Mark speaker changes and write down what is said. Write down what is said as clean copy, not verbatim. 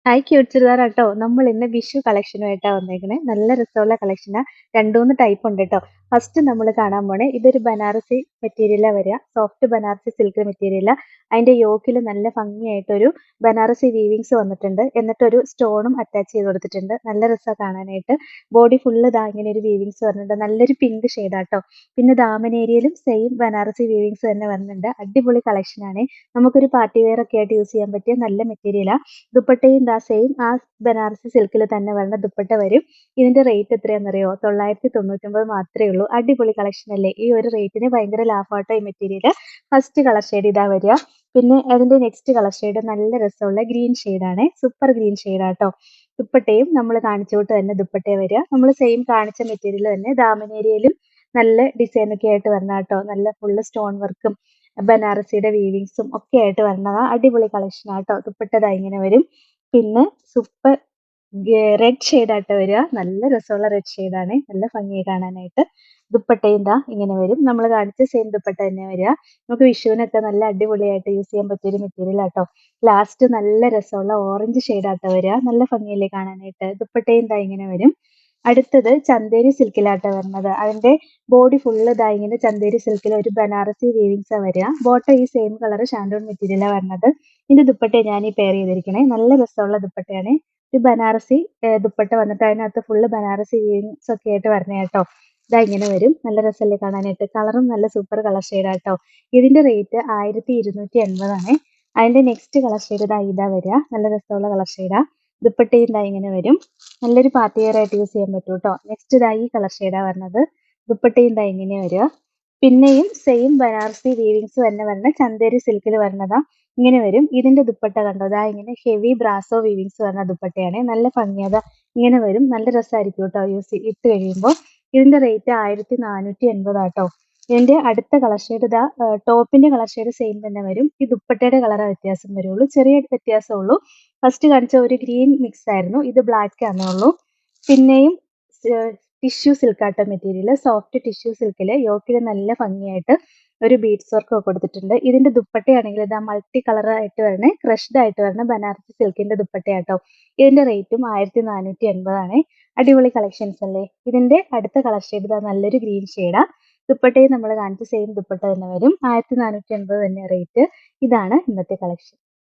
Speaker 1: Hi cute ചുരിദാറാട്ടോ. നമ്മൾ ഇന്ന് വിഷു കളക്ഷനുമായിട്ടാ വന്നേക്കണേ. നല്ല രസമുള്ള കളക്ഷനാ. 2, 3 ടൈപ്പ് ഉണ്ട് ട്ടോ. ഫസ്റ്റ് നമ്മൾ കാണാൻ പോണേ ഇതൊരു ബനാറസി മെറ്റീരിയലാ വരിക. സോഫ്റ്റ് ബനാറസി സിൽക്ക് മെറ്റീരിയലാ. അതിന്റെ യോക്കിൽ നല്ല ഭംഗിയായിട്ടൊരു ബനാറസി വീവിങ്സ് വന്നിട്ടുണ്ട്. എന്നിട്ടൊരു സ്റ്റോണും അറ്റാച്ച് ചെയ്ത് കൊടുത്തിട്ടുണ്ട്. നല്ല രസാ കാണാനായിട്ട്. ബോഡി ഫുള്ള് ദാ ഇങ്ങനെ ഒരു വീവിങ്സ് വരുന്നുണ്ട്. നല്ലൊരു പിങ്ക് ഷെയ്ഡാട്ടോ. പിന്നെ ദാമൻ ഏരിയയിലും സെയിം ബനാറസി വീവിങ്സ് തന്നെ വരുന്നുണ്ട്. അടിപൊളി കളക്ഷനാണേ. നമുക്കൊരു പാർട്ടി വെയർ ഒക്കെ ആയിട്ട് യൂസ് ചെയ്യാൻ പറ്റിയ നല്ല മെറ്റീരിയലാ. ദുപ്പട്ടയും ദാ സെയിം ആ ബനാറസി സിൽക്കിൽ തന്നെ വരുന്ന ദുപ്പട്ട വരും. ഇതിന്റെ റേറ്റ് എത്രയാണെന്നറിയോ? 999 മാത്രമേ ഉള്ളൂ. അടിപൊളി കളക്ഷൻ അല്ലേ? ഈ ഒരു റേറ്റിന് ഭയങ്കര ലാഭമാട്ടോ ഈ മെറ്റീരിയൽ. ഫസ്റ്റ് കളർ ഷെയ്ഡ് ഇതാ വരിക. പിന്നെ അതിന്റെ നെക്സ്റ്റ് കളർ ഷെയ്ഡ് നല്ല രസമുള്ള ഗ്രീൻ ഷെയ്ഡാണ്. സൂപ്പർ ഗ്രീൻ ഷെയ്ഡാട്ടോ. ദുപ്പട്ടയും നമ്മൾ കാണിച്ച തൊട്ട് തന്നെ ദുപ്പട്ടയെ വരിക. നമ്മൾ സെയിം കാണിച്ച മെറ്റീരിയൽ തന്നെ ദാമൻ ഏരിയയിലും നല്ല ഡിസൈൻ ഒക്കെ ആയിട്ട് വരണ കേട്ടോ. നല്ല ഫുള്ള് സ്റ്റോൺ വർക്കും ബനാറസിയുടെ വീവിങ്സും ഒക്കെ ആയിട്ട് വരുന്നതാ. അടിപൊളി കളക്ഷൻ ആട്ടോ. ദുപ്പട്ട ദാ ഇങ്ങനെ വരും. പിന്നെ സൂപ്പർ റെഡ് ഷെയ്ഡായിട്ട് വരിക. നല്ല രസമുള്ള റെഡ് ഷെയ്ഡാണ്. നല്ല ഭംഗിയായി കാണാനായിട്ട്. ദുപ്പട്ടയും ദാ ഇങ്ങനെ വരും. നമ്മൾ കാണിച്ച സെയിം ദുപ്പട്ട തന്നെ വരിക. നമുക്ക് വിഷുവിനൊക്കെ നല്ല അടിപൊളിയായിട്ട് യൂസ് ചെയ്യാൻ പറ്റിയൊരു മെറ്റീരിയൽ ആട്ടോ. ലാസ്റ്റ് നല്ല രസമുള്ള ഓറഞ്ച് ഷെയ്ഡാട്ടോ വരിക. നല്ല ഭംഗിയല്ലേ കാണാനായിട്ട്. ദുപ്പട്ടയും ദാ ഇങ്ങനെ വരും. അടുത്തത് ചന്തേരി സിൽക്കിലാട്ടോ വരുന്നത്. അതിന്റെ ബോഡി ഫുള്ള് ദാ ഇങ്ങനെ ചന്തേരി സിൽക്കിൽ ഒരു ബനാറസി വീവിങ്സാ വരിക. ബോട്ടം ഈ സെയിം കളർ ഷാൻഡൂൺ മെറ്റീരിയലാ വരുന്നത്. ഇതിന്റെ ദുപ്പട്ട ഞാൻ ഈ പെയർ ചെയ്തിരിക്കണേ. നല്ല രസമുള്ള ദുപ്പട്ടയാണ്. ഒരു ബനാറസി ദുപ്പട്ട വന്നിട്ട് അതിനകത്ത് ഫുള്ള് ബനാറസി വീവിങ്സ് ഒക്കെ ആയിട്ട് വരണ കേട്ടോ. ഇതാ ഇങ്ങനെ വരും. നല്ല രസമല്ലേ കാണാനായിട്ട്. കളറും നല്ല സൂപ്പർ കളർ ഷെയ്ഡാട്ടോ. ഇതിന്റെ റേറ്റ് 1280 ആണ്. അതിന്റെ നെക്സ്റ്റ് കളർ ഷെയ്ഡ് ഇതാ വരിക. നല്ല രസമുള്ള കളർ ഷെയ്ഡാ. ദുപ്പട്ടയും ദാ ഇങ്ങനെ വരും. നല്ലൊരു പാർട്ടി വെയർ ആയിട്ട് യൂസ് ചെയ്യാൻ പറ്റും കേട്ടോ. നെക്സ്റ്റ് ഇതാ ഈ കളർ ഷെയ്ഡാ വരുന്നത്. ദുപ്പട്ടയും ദാ ഇങ്ങനെ വരിക. പിന്നെയും സെയിം ബനാറസി വീവിങ്സ് തന്നെ വരുന്ന ചന്തേരി സിൽക്കിൽ വരുന്നതാ. ഇങ്ങനെ വരും. ഇതിന്റെ ദുപ്പട്ട കണ്ടോ? ദാ ഇങ്ങനെ ഹെവി ബ്രാസോ വീവിങ്സ് വരുന്ന ദുപ്പട്ടയാണ്. നല്ല ഭംഗിയാ. ദാ ഇങ്ങനെ വരും. നല്ല രസമായിരിക്കും കേട്ടോ ഇട്ട് കഴിയുമ്പോൾ. ഇതിന്റെ റേറ്റ് 1480 ആട്ടോ. ഇതിന്റെ അടുത്ത കളർ ഷെയ്ഡ് ഇതാ ടോപ്പിന്റെ കളർ ഷെയ്ഡ് സെയിം തന്നെ വരും. ഈ ദുപ്പട്ടയുടെ കളറാ വ്യത്യാസം വരുള്ളൂ. ചെറിയ വ്യത്യാസമുള്ളൂ. ഫസ്റ്റ് കാണിച്ച ഒരു ഗ്രീൻ മിക്സ് ആയിരുന്നു. ഇത് ബ്ലാക്ക് ആണേ ഉള്ളൂ. പിന്നെയും ടിഷ്യൂ സിൽക്കാട്ടോ മെറ്റീരിയൽ. സോഫ്റ്റ് ടിഷ്യൂ സിൽക്കിൽ യോക്കിൽ നല്ല ഭംഗിയായിട്ട് ഒരു ബീഡ്സ് വർക്ക് ഒക്കെ കൊടുത്തിട്ടുണ്ട്. ഇതിന്റെ ദുപ്പട്ടയാണെങ്കിൽ ഇതാ മൾട്ടി കളർ ആയിട്ട് വരണേ ക്രഷ്ഡ് ആയിട്ട് വരണ ബനാറസി സിൽക്കിന്റെ ദുപ്പട്ടയാട്ടോ. ഇതിന്റെ റേറ്റും 1480 ആണ്. അടിപൊളി കളക്ഷൻസ് അല്ലേ? ഇതിന്റെ അടുത്ത കളർ ഷെയ്ഡ് ഇതാ നല്ലൊരു ഗ്രീൻ ഷെയ്ഡാ. ദുപ്പട്ടയും നമ്മൾ കാണിച്ച സെയിം ദുപ്പട്ട തന്നെ വരും. 1480 തന്നെ റേറ്റ്. ഇതാണ് ഇന്നത്തെ കളക്ഷൻ.